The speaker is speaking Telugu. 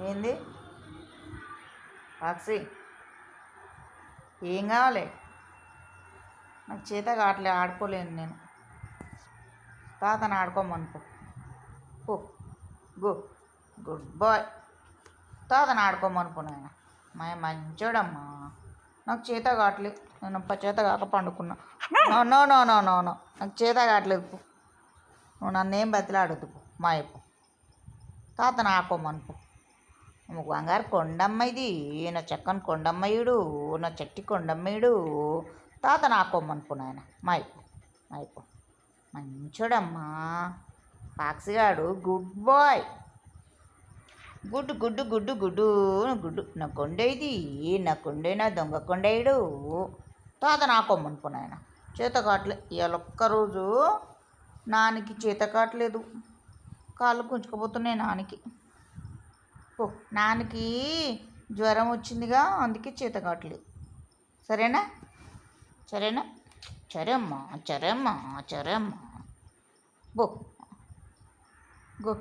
ఏంది పాక్సి? ఏం కావాలి? నాకు చేత కావట్లే, ఆడుకోలేను నేను. తాతను ఆడుకోమనుకో. పో, గో, గుడ్ బాయ్. తాతను ఆడుకోమనుకో నాయన. మా మంచోడమ్మా. నాకు చేత కావట్లేదు, నేను చేత కాక పండుకున్నా. No no no no no no నాకు చేత కావట్లేదు. నువ్వు నన్నేం బతిలాడొద్దు. మా అయిపో తాతను ఆడుకోమనుకో. నువ్వు బంగారు కొండమ్మ, ఇది నా చక్కని కొండమ్మయుడు, నా చెట్టి కొండమ్మయుడు. తాతను ఆడుకోమనుకో నాయన. మా అయిపో మంచోడమ్మా. పాక్సిగాడు గుడ్ బాయ్. గుడ్డు గుడ్డు గుడ్డు గుడ్డు గుడ్డు. నా కొండ ఇది, నా కొండే, నా దొంగ కొండేయుడు. తాత నాకోమనుకో నాయన. చేత కావట్లే ఇవాళ ఒక్కరోజు నానికి చేత కావట్లేదు. కాళ్ళు గుంజుకుపోతున్నాయి నానికి. ఓ, నానికి జ్వరం వచ్చిందిగా, అందుకే చేత కావట్లేదు. సరేనా? సరేనా? సరేమ్మా, సరేమ్మా, సరేమ్మా. Go, go.